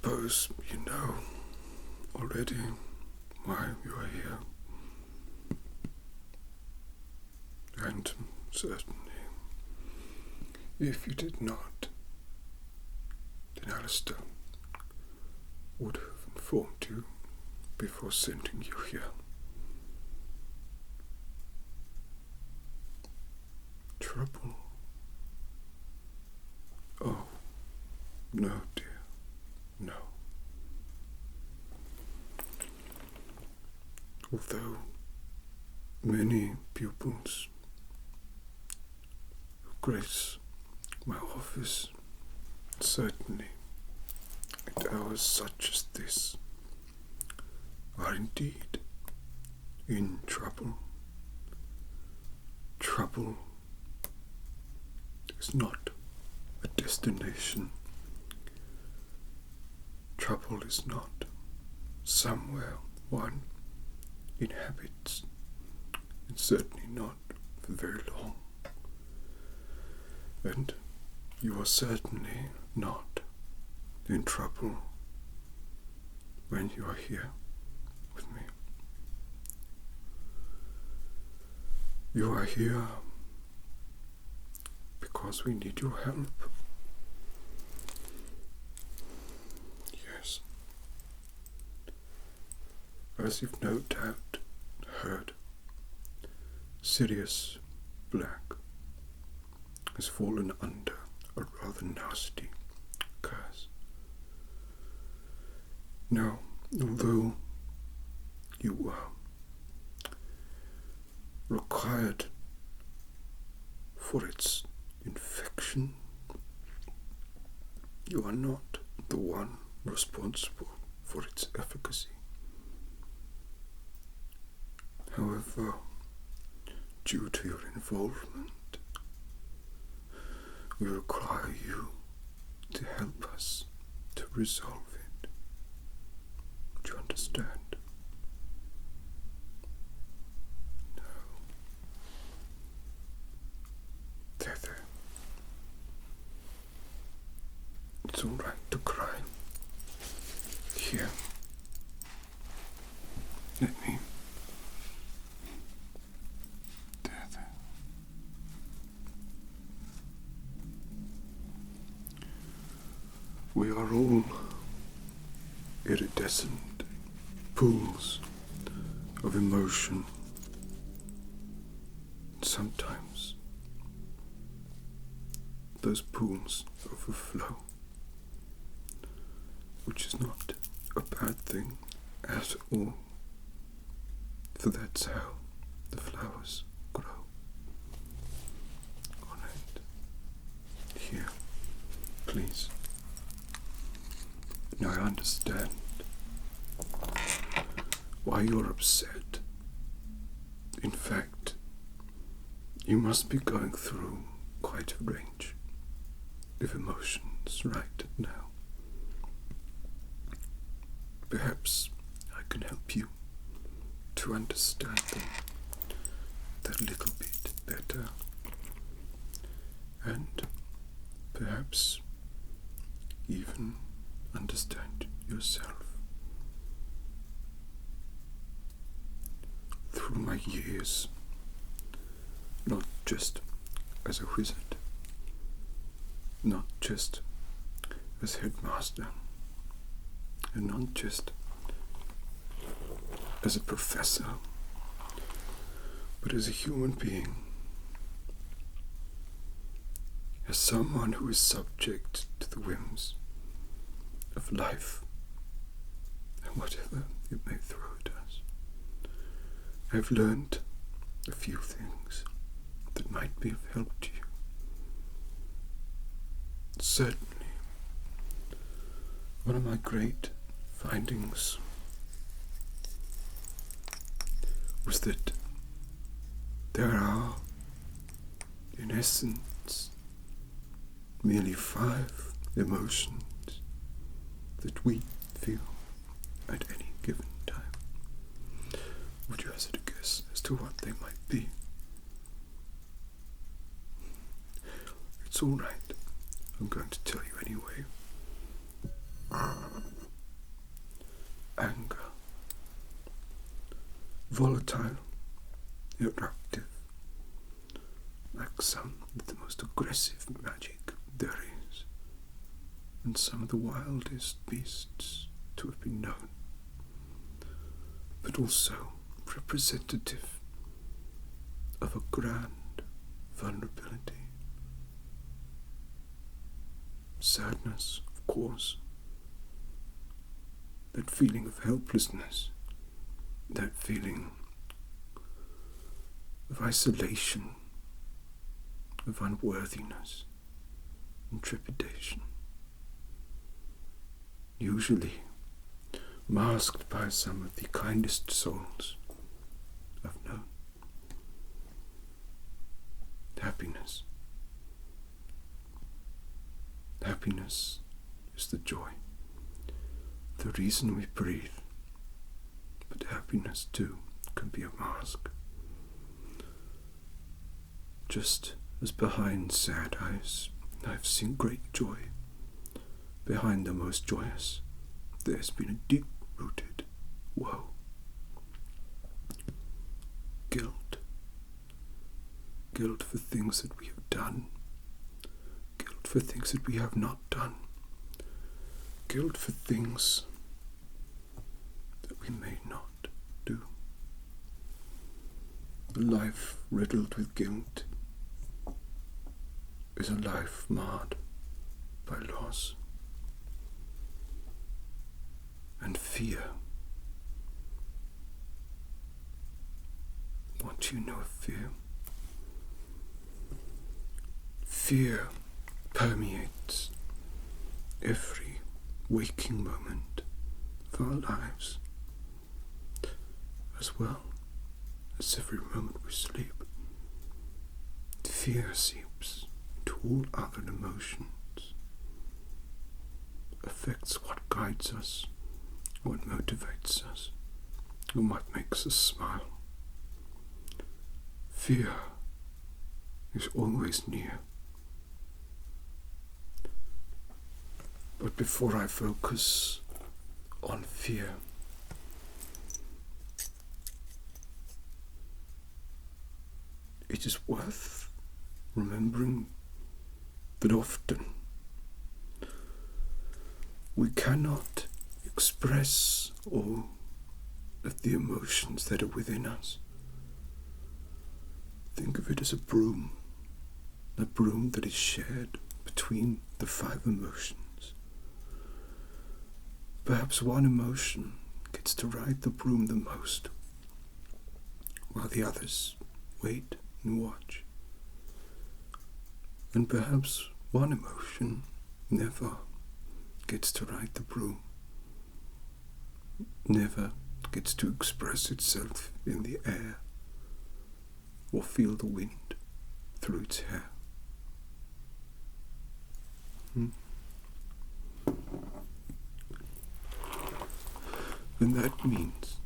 suppose you know already why you are here. And certainly, if you did not, then Alistair would have informed you before sending you here. Trouble? Oh, no, dear, no. Although many pupils who grace my office, certainly at hours such as this, are indeed in trouble. Trouble is not a destination. Trouble is not somewhere one inhabits, and certainly not for very long. And you are certainly not in trouble when you are here with me. You are here because we need your help. Yes. As you've no doubt heard, Sirius Black has fallen under a rather nasty curse. Now, although you are required for its infection, you are not the one responsible for its efficacy. However, due to your involvement, we require you to help us to resolve it. Do you understand? No. There. It's all right to cry. Here. Let me. There. We are all iridescent pools of emotion. Sometimes those pools overflow, which is not a bad thing at all, for that's how the flowers grow. On it. Here, please. Now I understand why you're upset. In fact, you must be going through quite a range of emotions right now. Perhaps I can help you to understand them that little bit better, and perhaps even understand yourself. Through my years, not just as a wizard, not just as headmaster, and not just as a professor, but as a human being, as someone who is subject to the whims of life and whatever it may throw at us. I've learned a few things that might be of help to you. Certainly, one of my great findings was that there are, in essence, merely 5 emotions that we feel at any given time. Would you hazard a guess as to what they might be? It's all right. I'm going to tell you anyway. volatile, eruptive, like some of the most aggressive magic there is, and some of the wildest beasts to have been known, but also representative of a grand vulnerability. Sadness, of course, that feeling of helplessness, that feeling of isolation, of unworthiness and trepidation, usually masked by some of the kindest souls I've known. Happiness. Happiness is the joy, the reason we breathe, but happiness too can be a mask. Just as behind sad eyes I've seen great joy, behind the most joyous there's been a deep-rooted woe. Guilt. Guilt for things that we have done. Guilt for things that we have not done. Guilt for things that we may not do. A life riddled with guilt is a life marred by loss and fear. What do you know of fear? Fear permeates every waking moment of our lives, as well as every moment we sleep. Fear seeps into all other emotions, affects what guides us, what motivates us, and what makes us smile. Fear is always near. But before I focus on fear, it is worth remembering that often we cannot express all of the emotions that are within us. Think of it as a broom that is shared between the 5 emotions. Perhaps one emotion gets to ride the broom the most, while the others wait and watch. And perhaps one emotion never gets to ride the broom, never gets to express itself in the air or feel the wind through its hair. And that means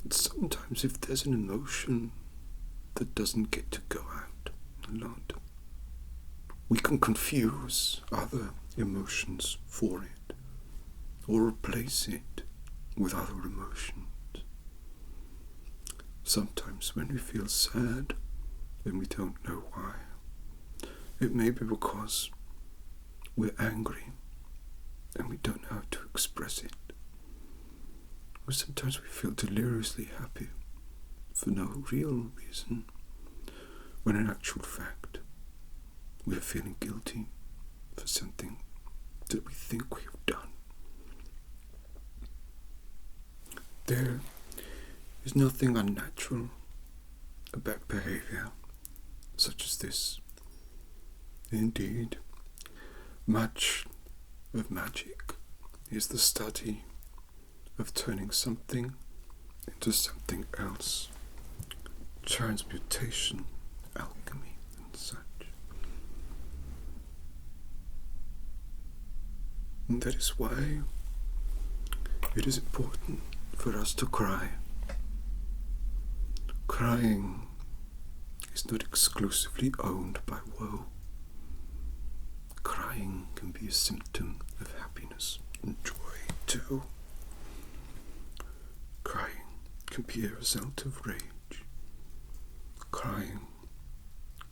that sometimes if there's an emotion that doesn't get to go out a lot, we can confuse other emotions for it, or replace it with other emotions. Sometimes when we feel sad and we don't know why, it may be because we're angry and we don't know how to express it. Or sometimes we feel deliriously happy for no real reason, when in actual fact we are feeling guilty for something that we think we have done. There is nothing unnatural about behavior such as this. Indeed, much of magic is the study of turning something into something else, transmutation, alchemy, and such. And that is why it is important for us to cry. Crying is not exclusively owned by woe. Crying can be a symptom of happiness and joy too. Crying can be a result of rage. Crying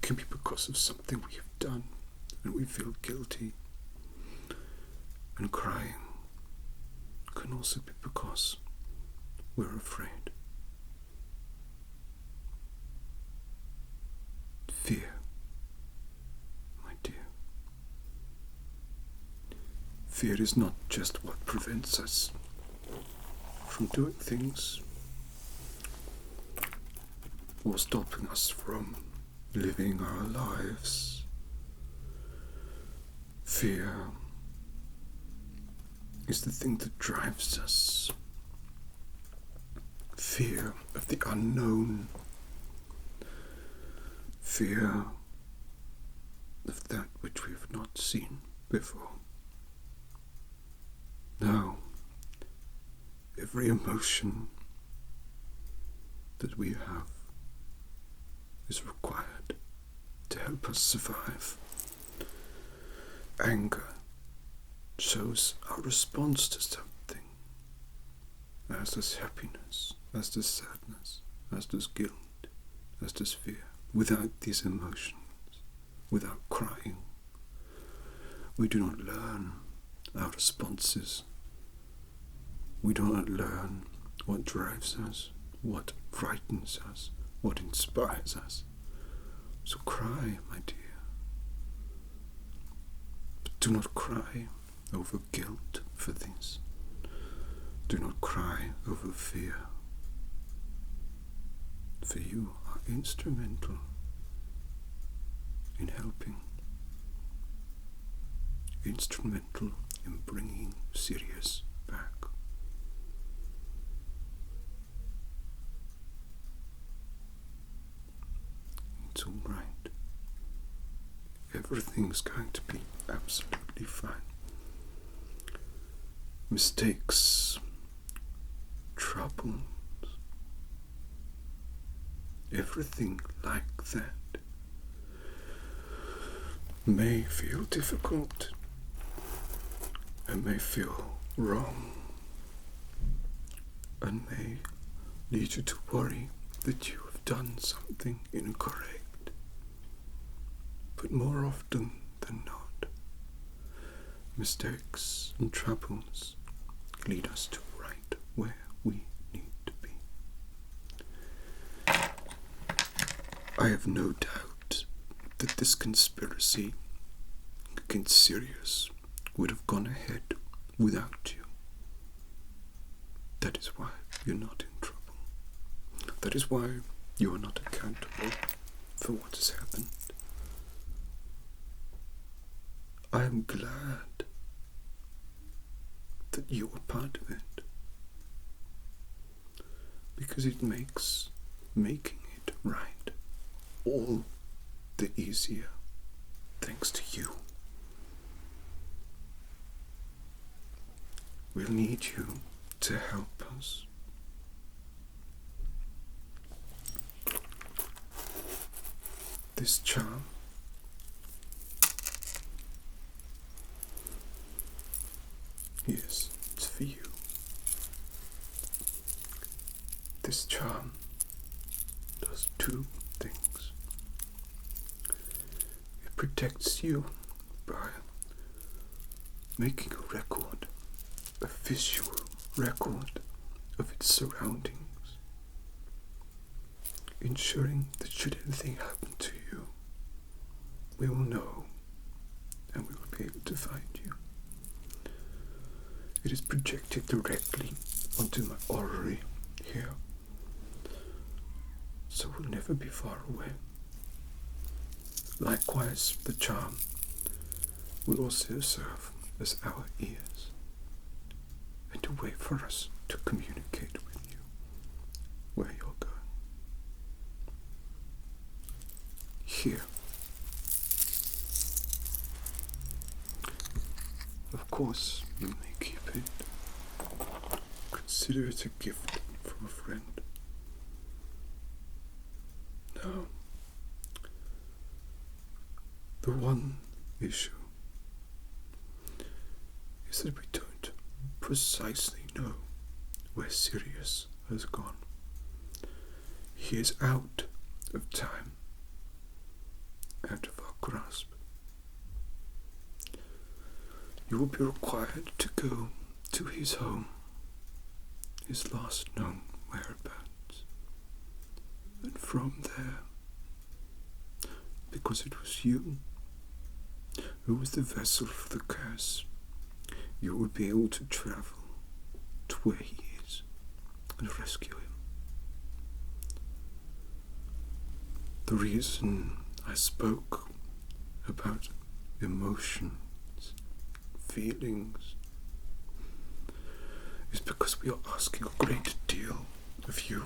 can be because of something we have done and we feel guilty. And crying can also be because we're afraid. Fear, my dear. Fear is not just what prevents us from doing things or stopping us from living our lives. Fear is the thing that drives us. Fear of the unknown. Fear of that which we have not seen before. Now, every emotion that we have is required to help us survive. Anger shows our response to something, as does happiness, as does sadness, as does guilt, as does fear. Without these emotions, without crying, we do not learn our responses. We do not learn what drives us, what frightens us, what inspires us. So cry, my dear. But do not cry over guilt for this. Do not cry over fear. For you are instrumental in helping, instrumental in bringing Sirius back. It's all right. Everything's going to be absolutely fine. Mistakes, troubles, everything like that may feel difficult and may feel wrong and may lead you to worry that you have done something incorrect. But more often than not, mistakes and troubles lead us to right where we need to be. I have no doubt that this conspiracy against Sirius would have gone ahead without you. That is why you're not in trouble. That is why you are not accountable for what has happened. I am glad that you were part of it, because it makes making it right all the easier thanks to you. We'll need you to help us. This charm yes, it's for you. This charm does two things. It protects you by making a record, a visual record of its surroundings, ensuring that should anything happen to you, we will know and we will be able to find you. It is projected directly onto my orrery here, so we'll never be far away. Likewise, the charm will also serve as our ears and a way for us to communicate with you where you're going. Here. Of course, you may keep it. Consider it a gift from a friend. Now, the one issue is that we don't precisely know where Sirius has gone. He is out of time, out of our grasp. You will be required to go to his home, his last known whereabouts, and from there, because it was you who was the vessel for the curse, you will be able to travel to where he is and rescue him. The reason I spoke about emotions, feelings, is because we are asking a great deal of you.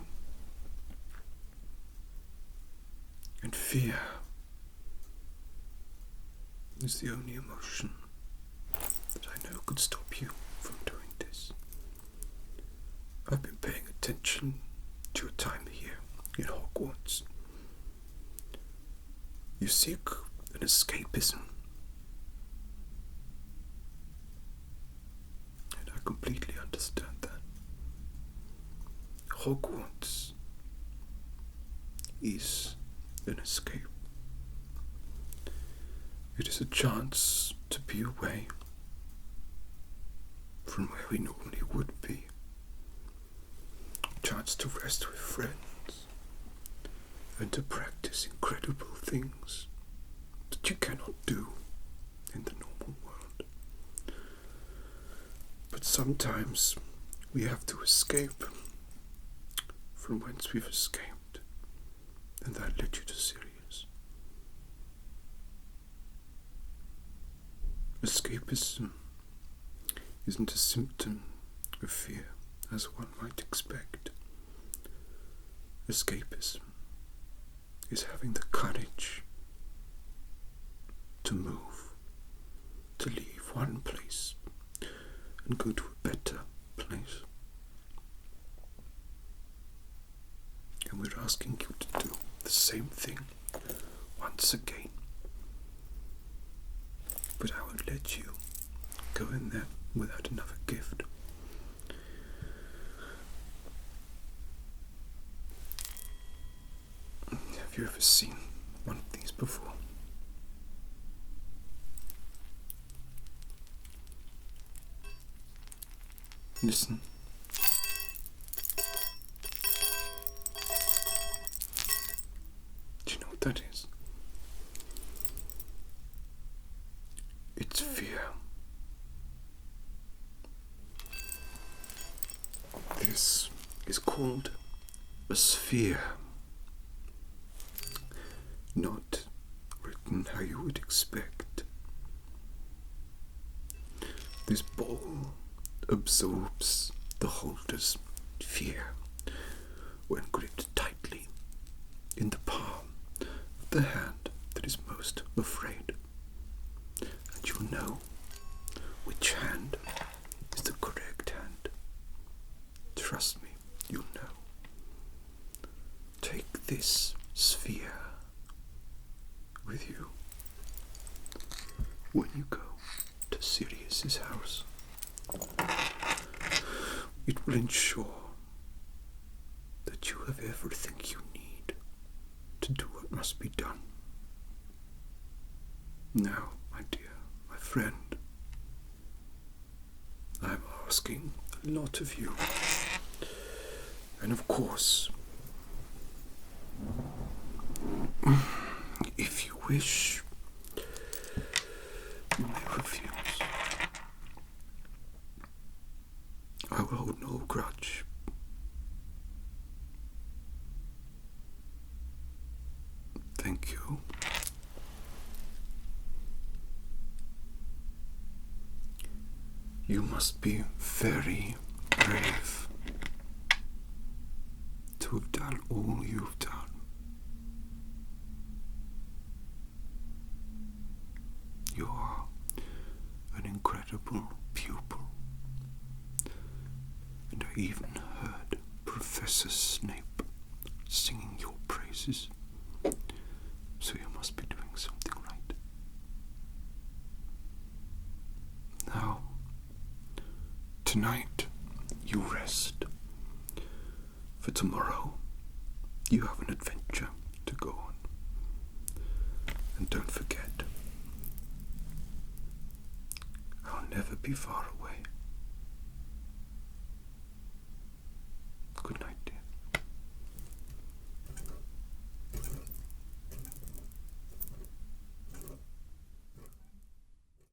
And fear is the only emotion that I know could stop you from doing this. I've been paying attention to your time here in Hogwarts. You seek an escapism, and I completely understand that. Hogwarts is an escape. It is a chance to be away from where we normally would be. A chance to rest with friends and to practice incredible things that you cannot do in the normal world. But sometimes we have to escape from whence we've escaped, and that led you to Sirius. Escapism isn't a symptom of fear, as one might expect. Escapism is having the courage to move, to leave one place and go to a better place. And we're asking you to do the same thing once again. But I won't let you go in there without another gift. Have you ever seen one of these before? Listen. Do you know what that is? It's fear. This is called a sphere. Not written how you would expect. This ball absorbs the holder's fear when gripped tightly in the palm of the hand that is most afraid. And you'll know which hand is the correct hand. Trust me, you'll know. Take this sphere with you when you go to Sirius's house. It will ensure that you have everything you need to do what must be done. Now, my dear, my friend, I'm asking a lot of you. And of course, if you wish, you may refuse. I will hold no grudge. Thank you. You must be very brave to have done all you've done. You are an incredible pupil. And I even heard Professor Snape singing your praises. So you must be doing something right. Now, tonight, you rest. For tomorrow, you have an adventure to go on. And don't forget, I'll never be far away.